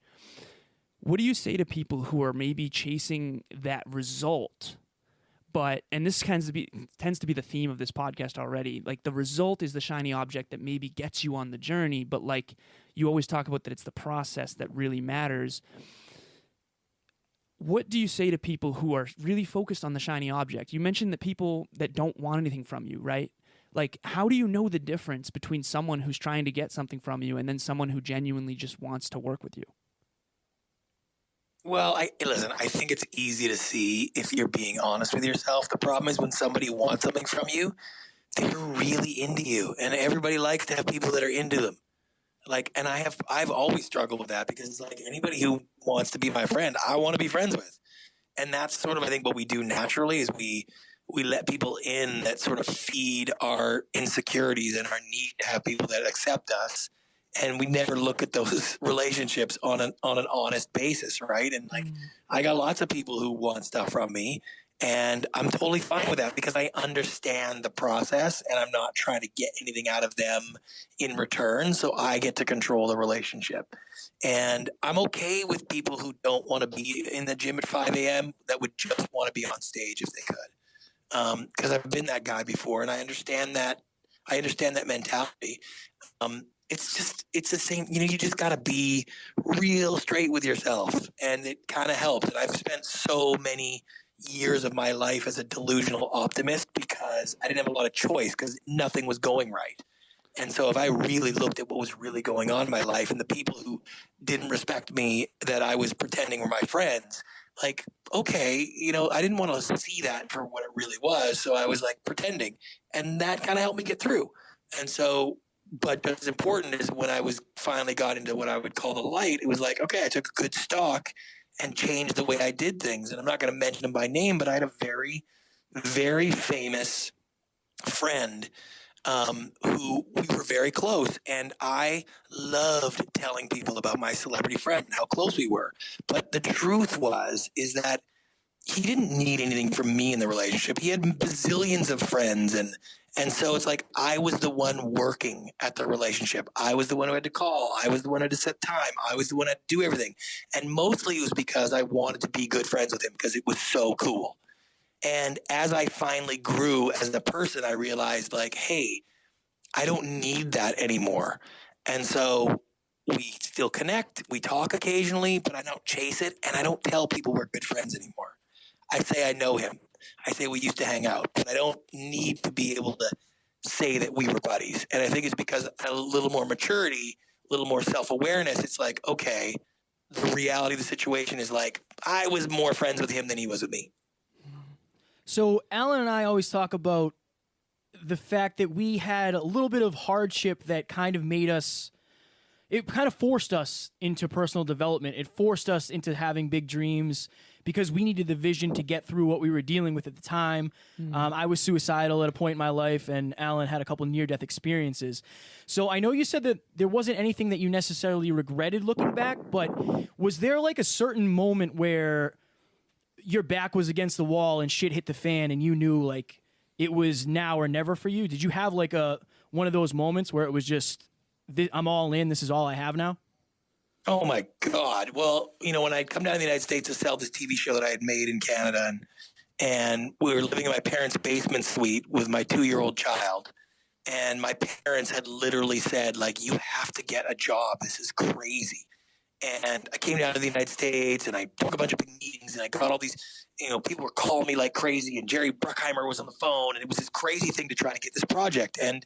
What do you say to people who are maybe chasing that result? And this tends to be the theme of this podcast already. Like, the result is the shiny object that maybe gets you on the journey, but like you always talk about, that it's the process that really matters. What do you say to people who are really focused on the shiny object? You mentioned that people that don't want anything from you, right? Like, how do you know the difference between someone who's trying to get something from you and then someone who genuinely just wants to work with you? Well, I think it's easy to see if you're being honest with yourself. The problem is when somebody wants something from you, they're really into you, and everybody likes to have people that are into them. And I've always struggled with that, because anybody who wants to be my friend, I want to be friends with. And that's sort of, I think, what we do naturally is we let people in that sort of feed our insecurities and our need to have people that accept us. And we never look at those relationships on an honest basis, right? And I got lots of people who want stuff from me, and I'm totally fine with that, because I understand the process and I'm not trying to get anything out of them in return. So I get to control the relationship. And I'm okay with people who don't want to be in the gym at 5 a.m. that would just want to be on stage if they could. Because I've been that guy before, and I understand that mentality. It's the same, you just got to be real straight with yourself, and it kind of helps. And I've spent so many years of my life as a delusional optimist because I didn't have a lot of choice, because nothing was going right. And so if I really looked at what was really going on in my life and the people who didn't respect me that I was pretending were my friends, okay, I didn't want to see that for what it really was. So I was pretending, and that kind of helped me get through. And so, but just as important is when I finally got into what I would call the light, it was okay, I took a good stock and changed the way I did things. And I'm not going to mention him by name, but I had a very, very famous friend who we were very close. And I loved telling people about my celebrity friend and how close we were. But the truth is that he didn't need anything from me in the relationship. He had bazillions of friends, and so it's I was the one working at the relationship. I was the one who had to call. I was the one who had to set time. I was the one who had to do everything. And mostly it was because I wanted to be good friends with him, because it was so cool. And as I finally grew as a person, I realized hey, I don't need that anymore. And so we still connect. We talk occasionally, but I don't chase it. And I don't tell people we're good friends anymore. I say I know him. I say we used to hang out, but I don't need to be able to say that we were buddies. And I think it's because a little more maturity, a little more self-awareness. It's okay, the reality of the situation is I was more friends with him than he was with me. So Alan and I always talk about the fact that we had a little bit of hardship that kind of it kind of forced us into personal development. It forced us into having big dreams, because we needed the vision to get through what we were dealing with at the time. I was suicidal at a point in my life, and Alan had a couple near-death experiences. So I know you said that there wasn't anything that you necessarily regretted looking back, but was there a certain moment where your back was against the wall and shit hit the fan and you knew it was now or never for you? Did you have one of those moments where it was just, I'm all in, this is all I have now? Oh my God. Well, when I'd come down to the United States to sell this TV show that I had made in Canada, and we were living in my parents' basement suite with my 2-year-old child, And my parents had literally said, like, you have to get a job. This is crazy. And I came down to the United States and I took a bunch of big meetings and I got all these, people were calling me like crazy, and Jerry Bruckheimer was on the phone, and it was this crazy thing to try to get this project. And,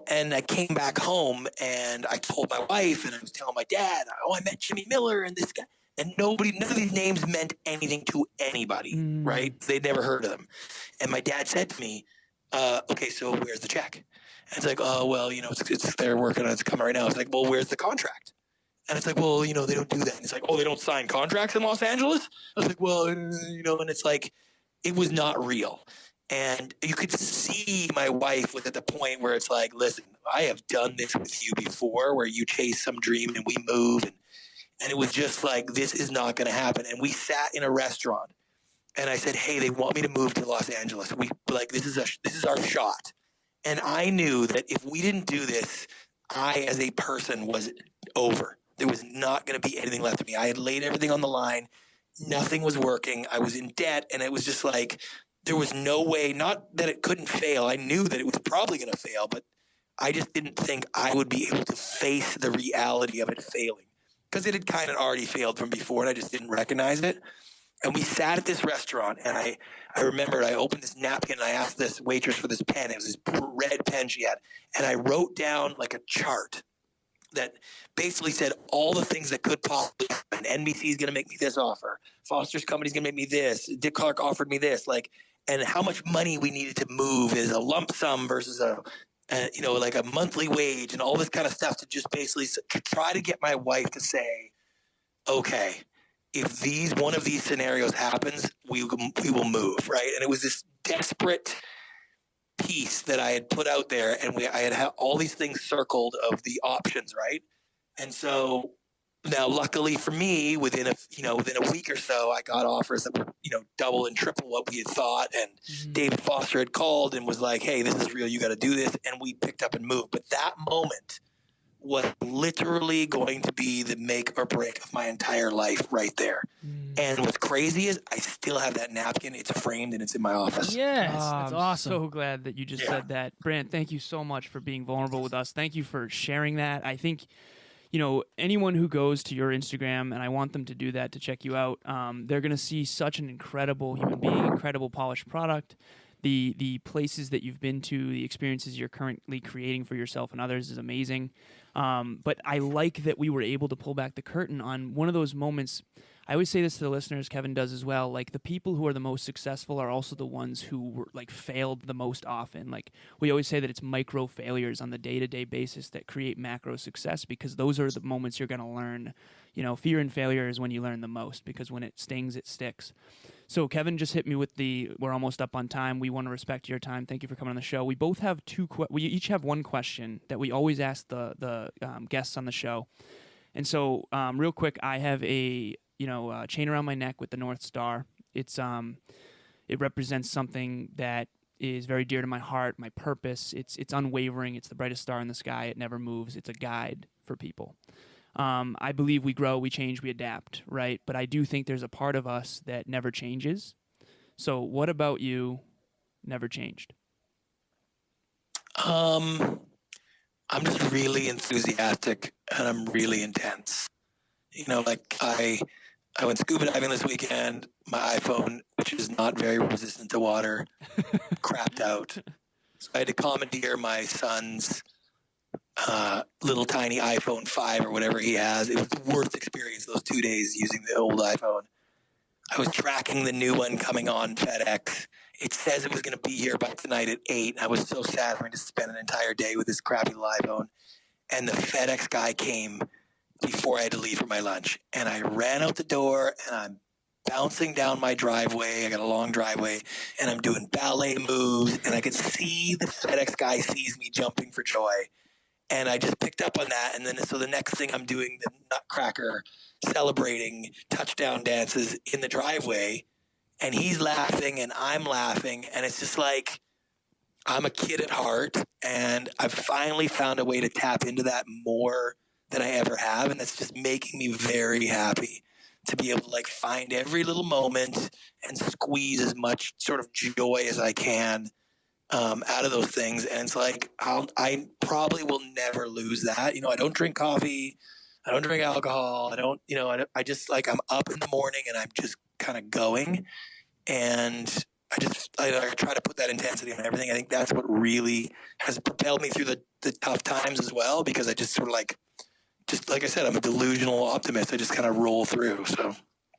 and I came back home and I told my wife and I was telling my dad, oh, I met Jimmy Miller and this guy. And none of these names meant anything to anybody, right? They'd never heard of them. And my dad said to me, okay, so where's the check? And it's like, oh, well, it's they're working on it. It's coming right now. It's like, well, where's the contract? And it's like, well, they don't do that. And it's like, oh, they don't sign contracts in Los Angeles? I was like, well, and it's like, it was not real. And you could see my wife was at the point where it's like, listen, I have done this with you before, where you chase some dream and we move. And it was just like, this is not going to happen. And we sat in a restaurant and I said, hey, they want me to move to Los Angeles. This is our shot. And I knew that if we didn't do this, I, as a person, was over. There was not going to be anything left of me. I had laid everything on the line. Nothing was working. I was in debt. And it was just like, there was no way, not that it couldn't fail. I knew that it was probably going to fail, but I just didn't think I would be able to face the reality of it failing, because it had kind of already failed from before and I just didn't recognize it. And we sat at this restaurant and I remembered I opened this napkin and I asked this waitress for this pen. It was this red pen she had. And I wrote down like a chart that basically said all the things that could possibly happen. NBC is going to make me this offer. Foster's Company is going to make me this. Dick Clark offered me this. And how much money we needed to move is a lump sum versus like a monthly wage and all this kind of stuff, to just basically to try to get my wife to say, okay, if one of these scenarios happens, we will move, right? And it was this desperate piece that I had put out there, and I had all these things circled of the options, right? And so now, luckily for me, within a week or so, I got offers that were double and triple what we had thought. And David Foster had called and was like, "Hey, this is real. You got to do this." And we picked up and moved. But that moment was literally going to be the make or break of my entire life right there. And what's crazy is I still have that napkin. It's framed and it's in my office. Yes, that's I'm awesome. so glad that you just said that. Brant, thank you so much for being vulnerable with us. Thank you for sharing that. I think, anyone who goes to your Instagram, and I want them to do that to check you out, they're going to see such an incredible human being, incredible polished product. The places that you've been to, the experiences you're currently creating for yourself and others is amazing. But I like that we were able to pull back the curtain on one of those moments. I always say this to the listeners, Kevin does as well, like the people who are the most successful are also the ones who were failed the most often. Like we always say that it's micro failures on the day-to-day basis that create macro success, because those are the moments you're going to learn. Fear and failure is when you learn the most, because when it stings, it sticks. So Kevin just hit me with we're almost up on time. We want to respect your time. Thank you for coming on the show. We both have we each have one question that we always ask the guests on the show. And so real quick, I have a chain around my neck with the North Star. It represents something that is very dear to my heart, my purpose. It's unwavering. It's the brightest star in the sky. It never moves. It's a guide for people. I believe we grow, we change, we adapt, right? But I do think there's a part of us that never changes. So what about you never changed? I'm just really enthusiastic and I'm really intense. I went scuba diving this weekend. My iPhone, which is not very resistant to water, crapped out. So I had to commandeer my son's little tiny iPhone 5 or whatever he has. It was the worst experience those 2 days using the old iPhone. I was tracking the new one coming on FedEx. It says it was going to be here by tonight at 8. I was so sad having to spend an entire day with this crappy little iPhone. And the FedEx guy came before I had to leave for my lunch. And I ran out the door and I'm bouncing down my driveway. I got a long driveway and I'm doing ballet moves. And I could see the FedEx guy sees me jumping for joy. And I just picked up on that. And then so the next thing I'm doing the Nutcracker celebrating touchdown dances in the driveway. And he's laughing and I'm laughing. And it's just like, I'm a kid at heart. And I've finally found a way to tap into that more than I ever have. And that's just making me very happy to be able to find every little moment and squeeze as much sort of joy as I can out of those things. And it's like, I probably will never lose that. I don't drink coffee. I don't drink alcohol. I don't, I just like, I'm up in the morning and I'm just kind of going. And I try to put that intensity on everything. I think that's what really has propelled me through the tough times as well, because I just sort of like I said, I'm a delusional optimist. I just kind of roll through. So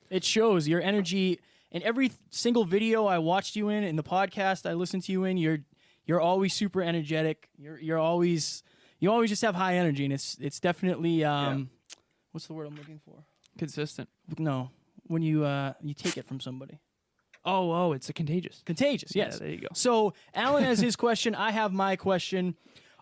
it shows your energy in every single video I watched you in the podcast I listened to you in. You're always super energetic. You always just have high energy, and it's definitely what's the word I'm looking for? Consistent. No, when you take it from somebody. Oh, it's a contagious. Contagious, yes. Yeah, there you go. So Alan has his question. I have my question.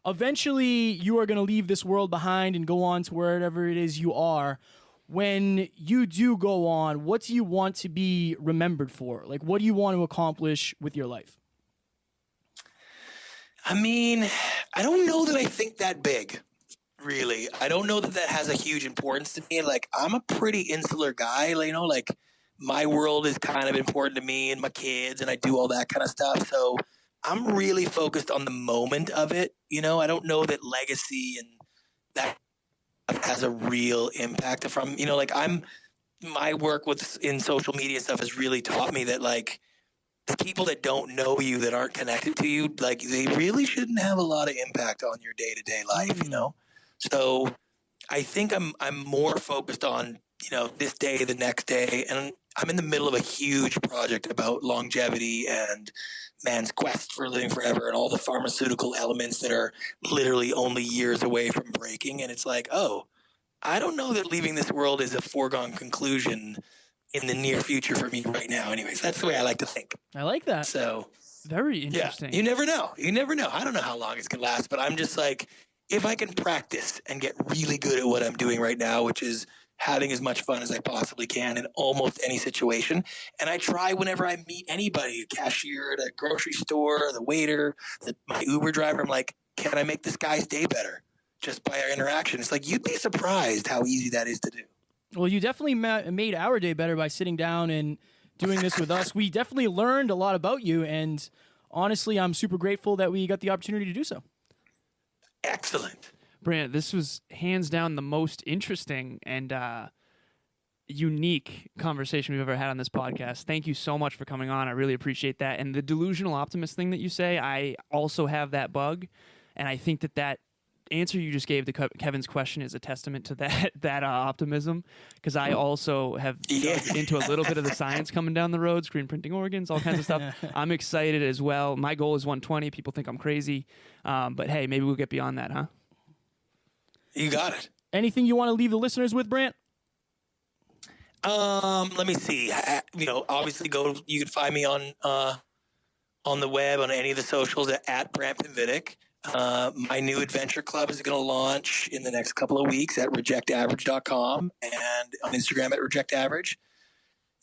Eventually, you are going to leave this world behind and go on to wherever it is you are. When you do go on, what do you want to be remembered for? Like, what do you want to accomplish with your life? I mean, I don't know that I think that big, really. I don't know that has a huge importance to me. Like, I'm a pretty insular guy, like my world is kind of important to me and my kids, and I do all that kind of stuff. So I'm really focused on the moment of it. I don't know that legacy and that has a real impact from, my work in social media stuff has really taught me that, like, the people that don't know you, that aren't connected to you, like, they really shouldn't have a lot of impact on your day-to-day life, So I think I'm more focused on, this day, the next day, and I'm in the middle of a huge project about longevity and man's quest for living forever and all the pharmaceutical elements that are literally only years away from breaking. And it's like, I don't know that leaving this world is a foregone conclusion in the near future for me right now. Anyways, that's the way I like to think. I like that. So very interesting. Yeah, you never know. I don't know how long it's going to last, but I'm just like, if I can practice and get really good at what I'm doing right now, which is having as much fun as I possibly can in almost any situation. And I try whenever I meet anybody, a cashier at a grocery store, the waiter, my Uber driver, I'm like, can I make this guy's day better just by our interaction? It's like, you'd be surprised how easy that is to do. Well, you definitely made our day better by sitting down and doing this with us. We definitely learned a lot about you, and honestly, I'm super grateful that we got the opportunity to do so. Excellent. Brant, this was hands down the most interesting and unique conversation we've ever had on this podcast. Thank you so much for coming on. I really appreciate that. And the delusional optimist thing that you say, I also have that bug, and I think that answer you just gave to Kevin's question is a testament to that optimism, because I also have dug into a little bit of the science coming down the road, screen printing organs, all kinds of stuff. I'm excited as well. My goal is 120. People think I'm crazy, but hey, maybe we'll get beyond that, huh? You got it. Anything you want to leave the listeners with, Brant? Let me see. Obviously you can find me on the web, on any of the socials at Brant Pinvidic. My new adventure club is going to launch in the next couple of weeks at rejectaverage.com and on Instagram at rejectaverage.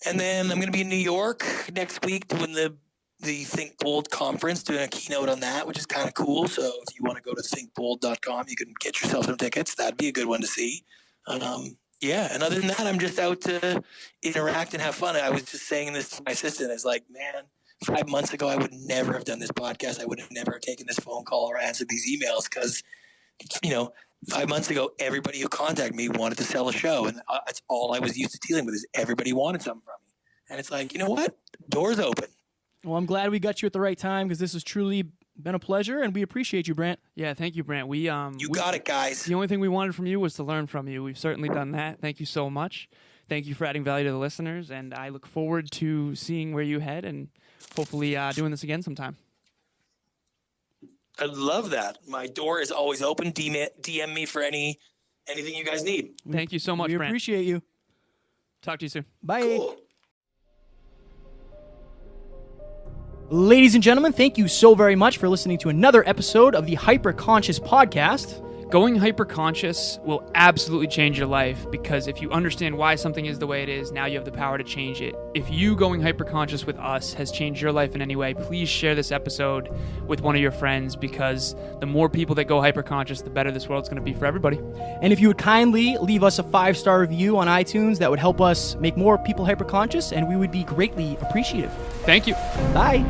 And then I'm going to be in New York next week doing the Think Bold conference, doing a keynote on that, which is kind of cool. So if you want to go to thinkbold.com, you can get yourself some tickets. That'd be a good one to see. And other than that, I'm just out to interact and have fun. I was just saying this to my assistant. It's like, man, 5 months ago, I would never have done this podcast. I would have never taken this phone call or answered these emails because, 5 months ago, everybody who contacted me wanted to sell a show. And that's all I was used to dealing with, is everybody wanted something from me. And it's like, you know what? Doors open. Well, I'm glad we got you at the right time, because this has truly been a pleasure, and we appreciate you, Brant. Yeah, thank you, Brant. You got it, guys. The only thing we wanted from you was to learn from you. We've certainly done that. Thank you so much. Thank you for adding value to the listeners, and I look forward to seeing where you head and hopefully doing this again sometime. I love that. My door is always open. DM me for anything you guys need. Thank you so much, We Brant. appreciate you. Talk to you soon. Bye. Cool. Ladies and gentlemen, thank you so very much for listening to another episode of the Hyper Conscious Podcast. Going hyper-conscious will absolutely change your life, because if you understand why something is the way it is, now you have the power to change it. If you going hyper-conscious with us has changed your life in any way, please share this episode with one of your friends, because the more people that go hyper-conscious, the better this world's going to be for everybody. And if you would kindly leave us a 5-star review on iTunes, that would help us make more people hyper-conscious, and we would be greatly appreciative. Thank you. Bye.